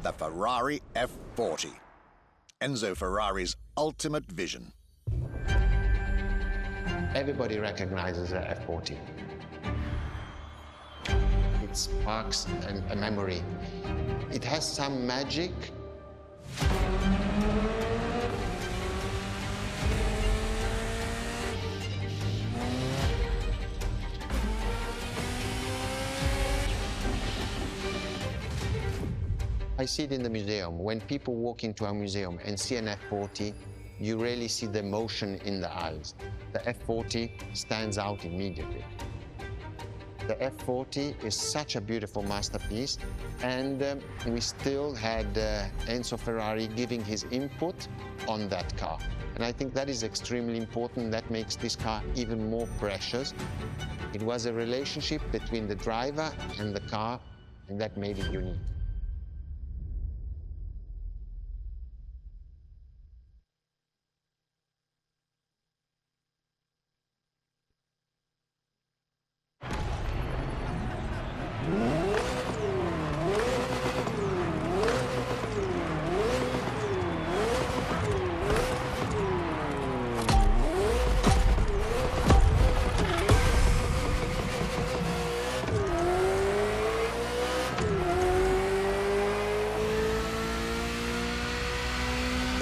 the Ferrari F40. Enzo Ferrari's ultimate vision. Everybody recognizes the F40. It sparks a memory. It has some magic. I see it in the museum. When people walk into a museum and see an F40, you really see the emotion in the eyes. The F40 stands out immediately. The F40 is such a beautiful masterpiece, and we still had Enzo Ferrari giving his input on that car. And I think that is extremely important. That makes this car even more precious. It was a relationship between the driver and the car, and that made it unique.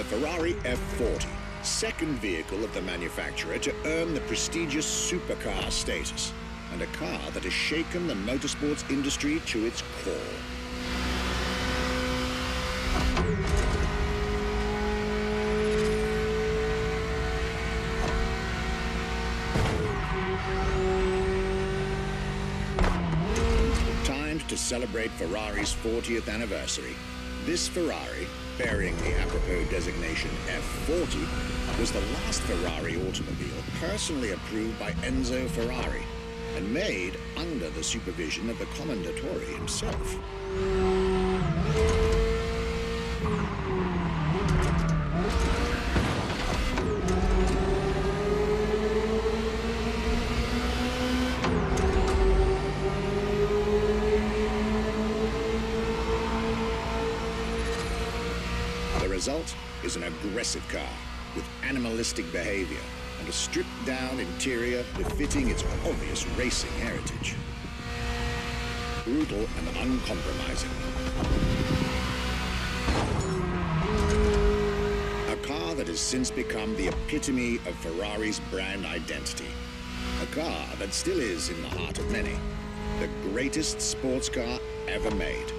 Ferrari F40, second vehicle of the manufacturer to earn the prestigious supercar status, and a car that has shaken the motorsports industry to its core. Time to celebrate Ferrari's 40th anniversary. This Ferrari, bearing the apropos designation F40, was the last Ferrari automobile personally approved by Enzo Ferrari and made under the supervision of the Commendatore himself. The result is an aggressive car with animalistic behavior and a stripped-down interior befitting its obvious racing heritage. Brutal and uncompromising. A car that has since become the epitome of Ferrari's brand identity. A car that still is in the heart of many, the greatest sports car ever made.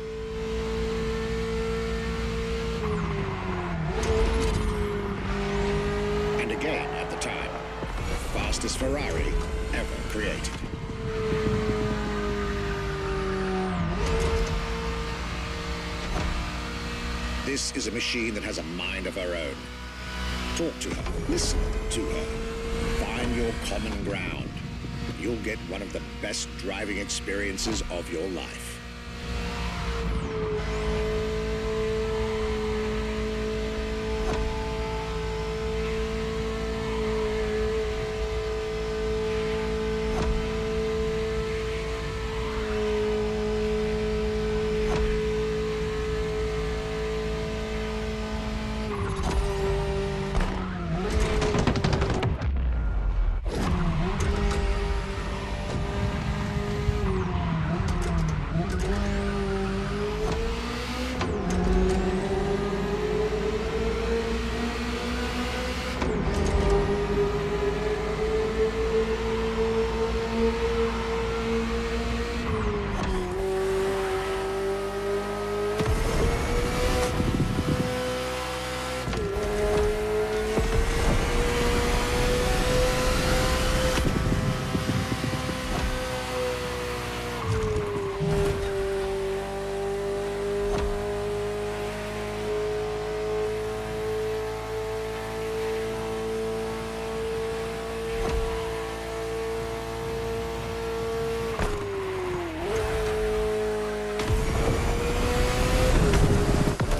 And again, at the time, the fastest Ferrari ever created. This is a machine that has a mind of her own. Talk to her, listen to her, find your common ground. You'll get one of the best driving experiences of your life.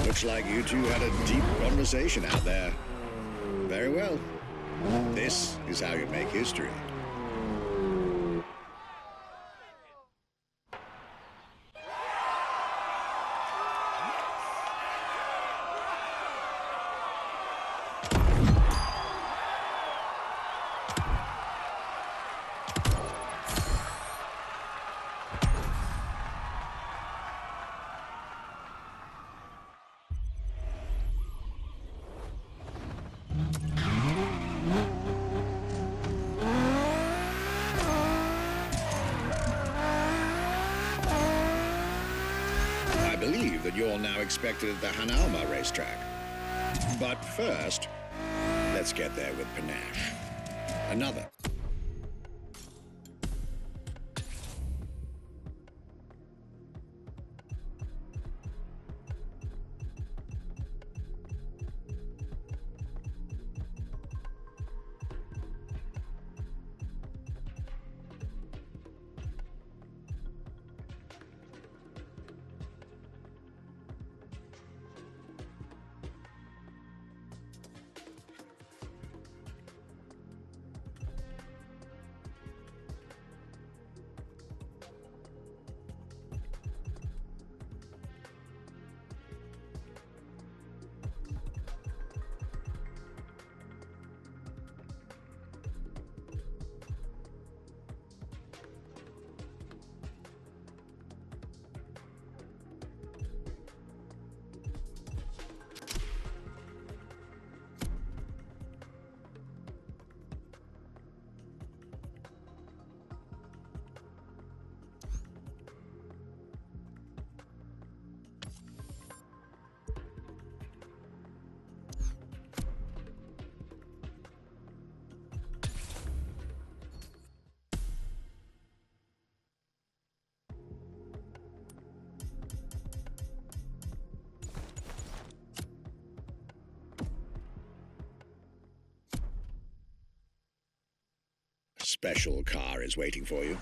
Looks like you two had a deep conversation out there. Very well. This is how you make history. you're now expected at the Hanalma racetrack. But first, let's get there with panache. Another. Special car is waiting for you.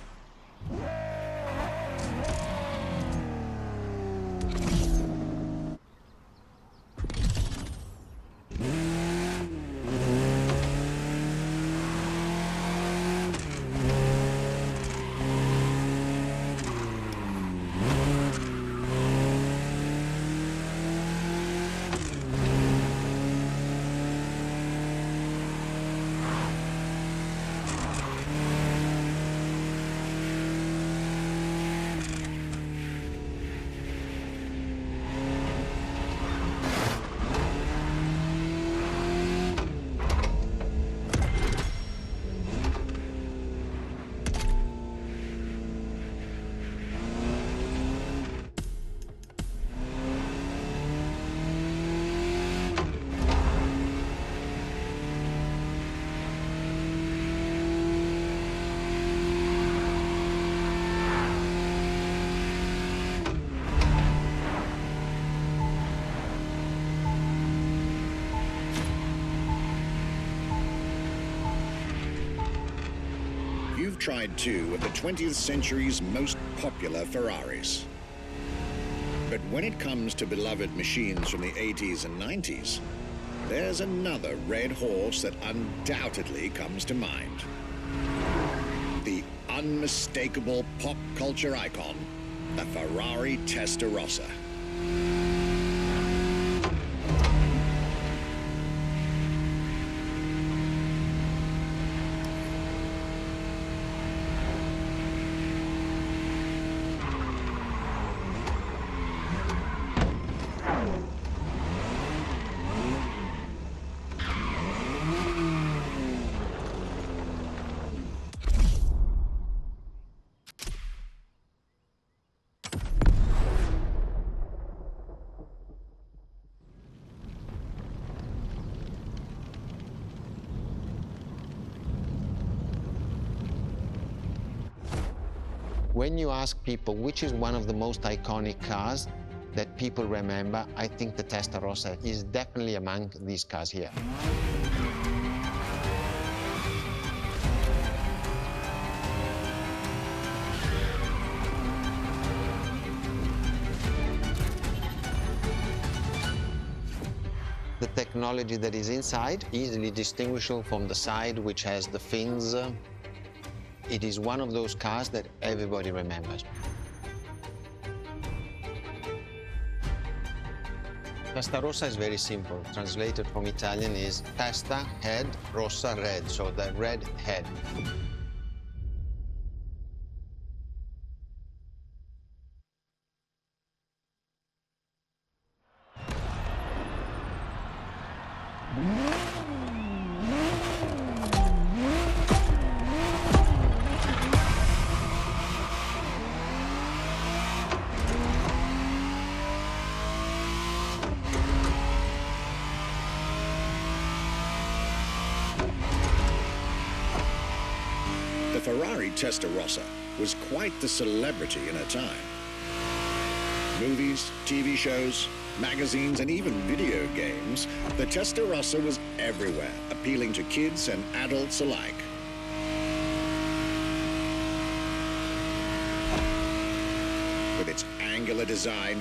You've tried two of the 20th century's most popular Ferraris. But when it comes to beloved machines from the 80s and 90s, there's another red horse that undoubtedly comes to mind. The unmistakable pop culture icon, the Ferrari Testarossa. When you ask people which is one of the most iconic cars that people remember, I think the Testarossa is definitely among these cars here. The technology that is inside, easily distinguishable from the side which has the fins. It is one of those cars that everybody remembers. Testarossa is very simple. Translated from Italian is testa, head, rossa, red, so the red head. Ferrari Testarossa was quite the celebrity in her time. Movies, TV shows, magazines, and even video games, the Testarossa was everywhere, appealing to kids and adults alike. With its angular design,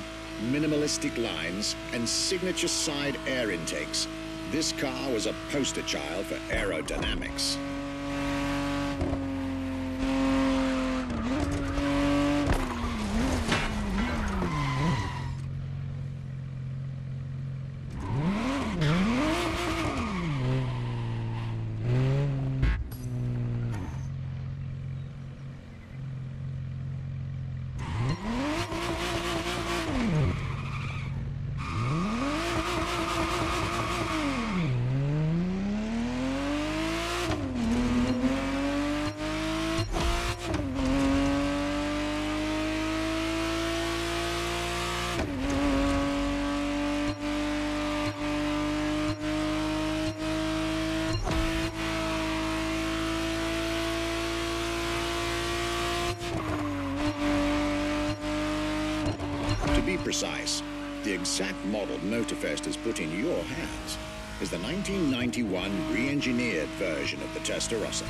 minimalistic lines, and signature side air intakes, this car was a poster child for aerodynamics. To be precise, the exact model Motorfest has put in your hands is the 1991 re-engineered version of the Testarossa,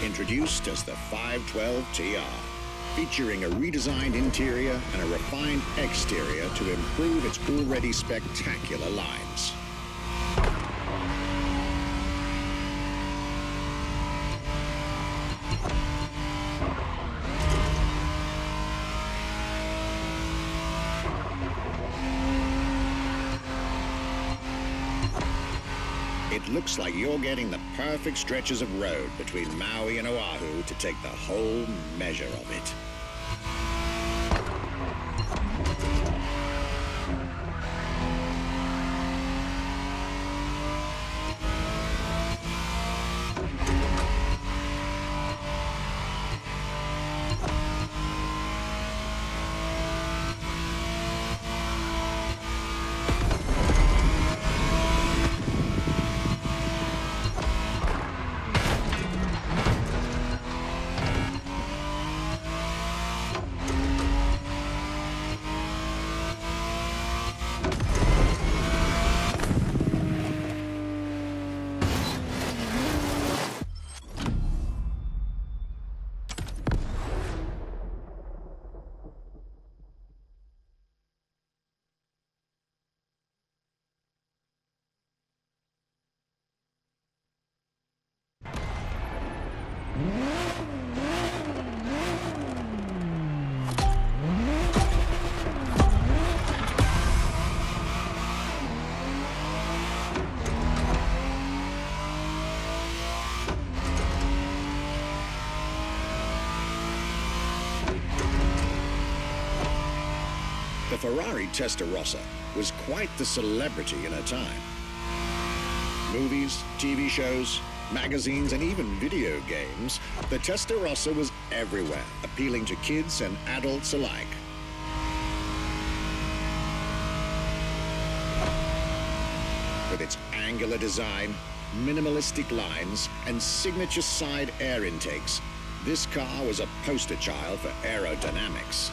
introduced as the 512 TR, featuring a redesigned interior and a refined exterior to improve its already spectacular lines. It looks like you're getting the perfect stretches of road between Maui and Oahu to take the whole measure of it. The Ferrari Testarossa was quite the celebrity in her time. Movies, TV shows, magazines, and even video games, the Testarossa was everywhere, appealing to kids and adults alike. With its angular design, minimalistic lines, and signature side air intakes, this car was a poster child for aerodynamics.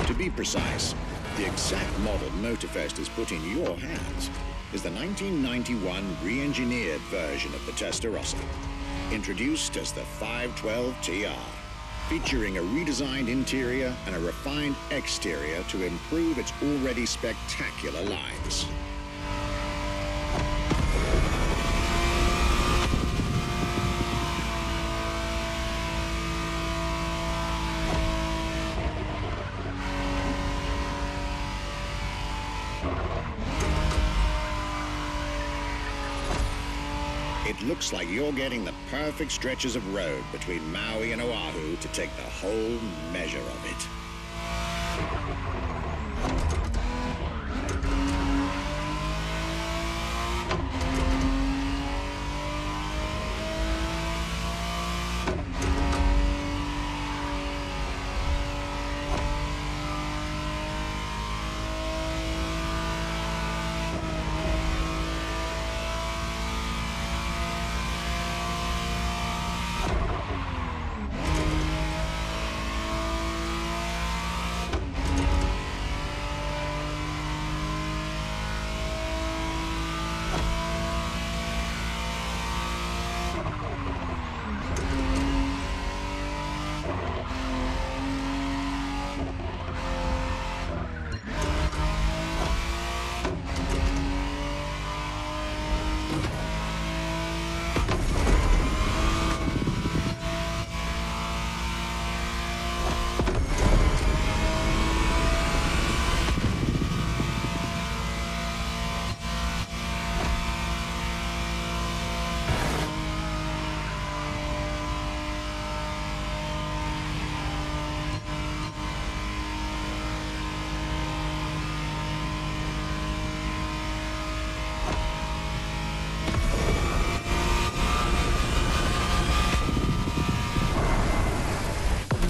To be precise, the exact model Motorfest has put in your hands is the 1991 re-engineered version of the Testarossa, introduced as the 512 TR, featuring a redesigned interior and a refined exterior to improve its already spectacular lines. It looks like you're getting the perfect stretches of road between Maui and Oahu to take the whole measure of it.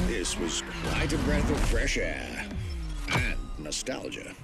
This was quite a breath of fresh air and nostalgia.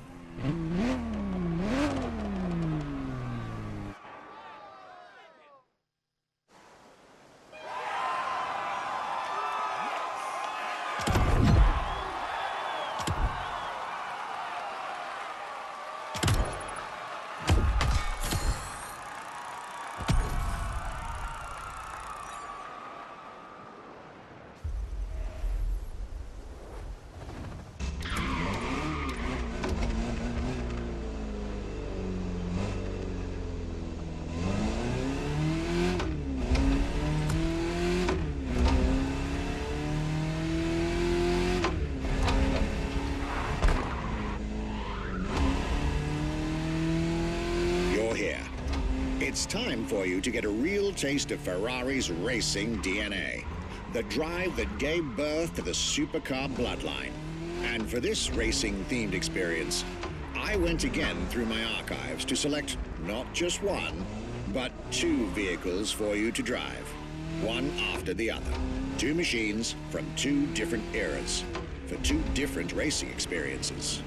It's time for you to get a real taste of Ferrari's racing DNA, the drive that gave birth to the supercar bloodline. And for this racing-themed experience, I went again through my archives to select not just one, but two vehicles for you to drive, one after the other. Two machines from two different eras, for two different racing experiences.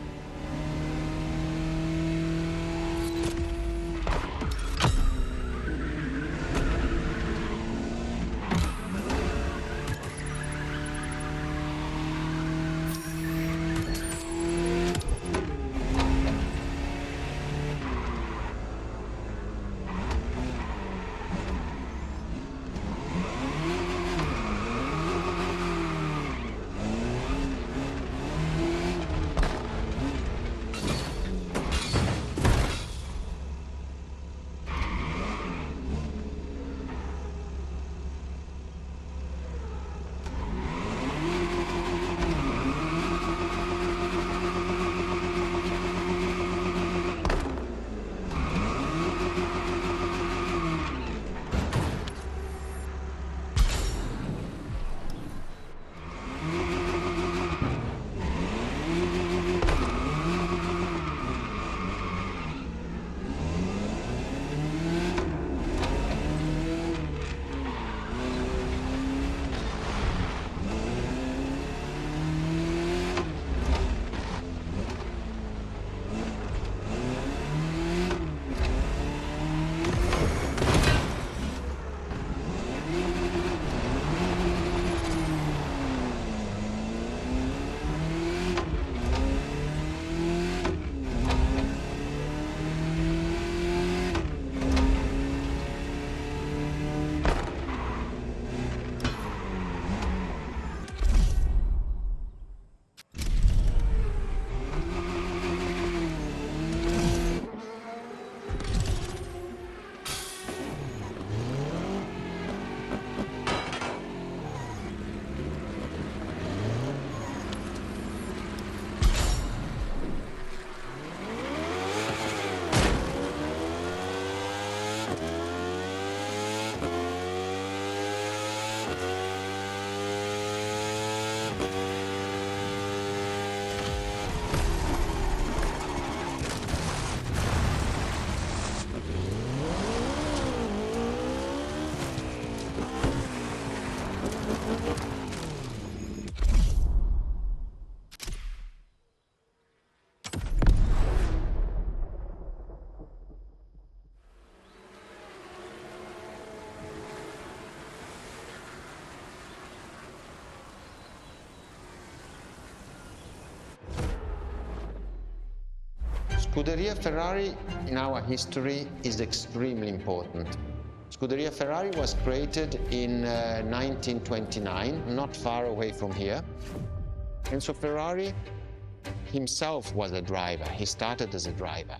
Scuderia Ferrari in our history is extremely important. Scuderia Ferrari was created in 1929, not far away from here. Enzo Ferrari himself was a driver. He started as a driver.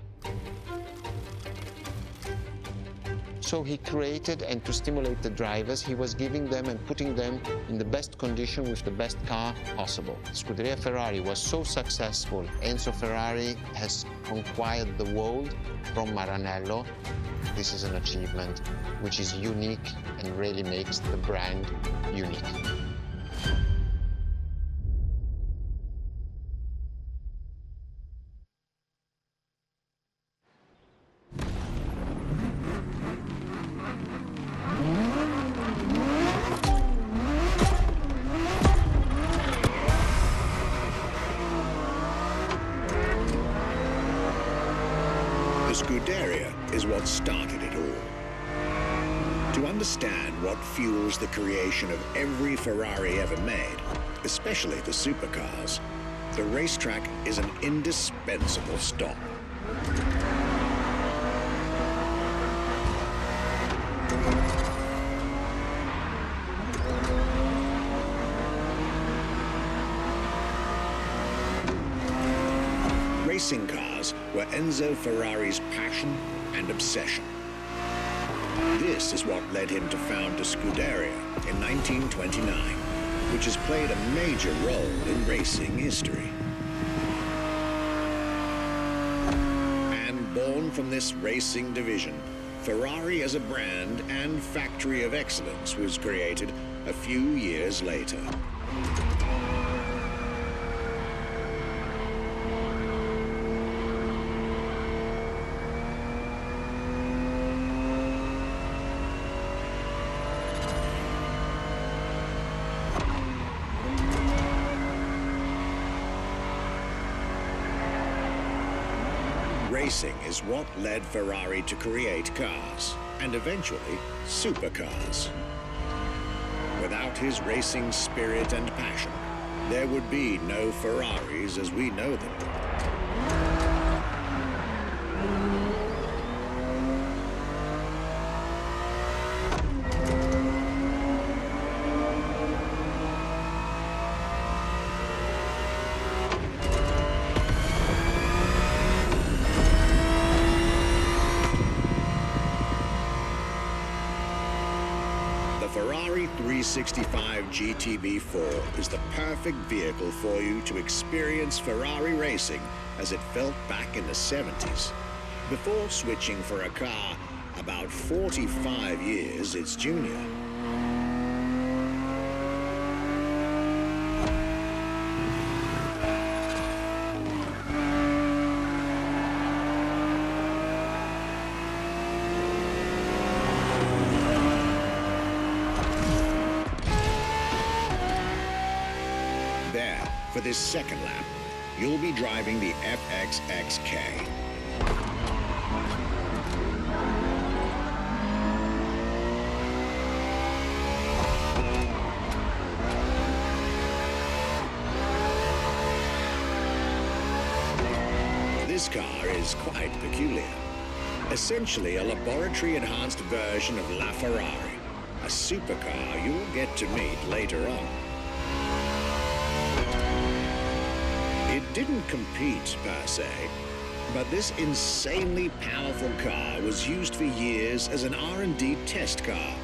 So he created, and to stimulate the drivers, he was giving them and putting them in the best condition with the best car possible. Scuderia Ferrari was so successful. Enzo Ferrari has conquered the world from Maranello. This is an achievement which is unique and really makes the brand unique. The Scuderia is what started it all. To understand what fuels the creation of every Ferrari ever made, especially the supercars, the racetrack is an indispensable stop. Racing cars were Enzo Ferrari's passion and obsession. This is what led him to found the Scuderia in 1929, which has played a major role in racing history. And born from this racing division, Ferrari as a brand and factory of excellence was created a few years later. Racing is what led Ferrari to create cars, and eventually supercars. Without his racing spirit and passion, there would be no Ferraris as we know them. The Ferrari 365 GTB4 is the perfect vehicle for you to experience Ferrari racing as it felt back in the 70s, before switching for a car about 45 years its junior. There, for this second lap, you'll be driving the FXXK. This car is quite peculiar. Essentially a laboratory-enhanced version of La Ferrari, a supercar you'll get to meet later on. It didn't compete, per se, but this insanely powerful car was used for years as an R&D test car,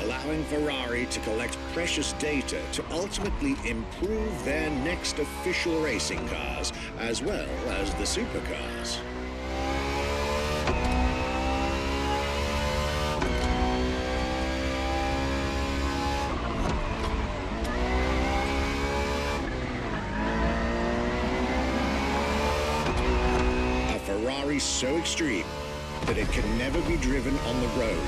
allowing Ferrari to collect precious data to ultimately improve their next official racing cars, as well as the supercars. Ferrari so extreme that it can never be driven on the road,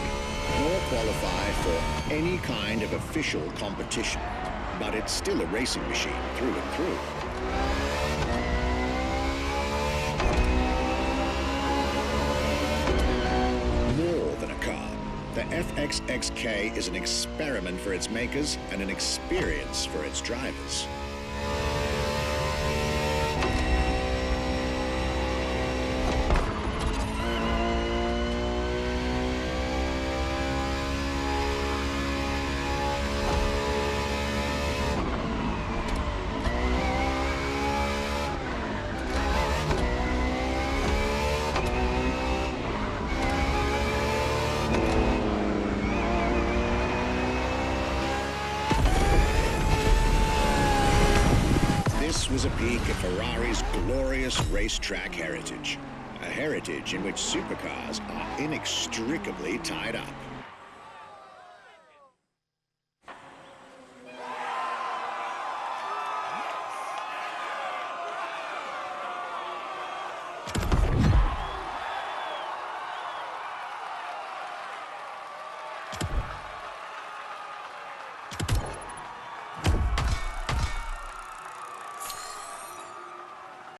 nor qualify for any kind of official competition. But it's still a racing machine through and through. More than a car, the FXXK is an experiment for its makers and an experience for its drivers. brings a peek at Ferrari's glorious racetrack heritage. A heritage in which supercars are inextricably tied up.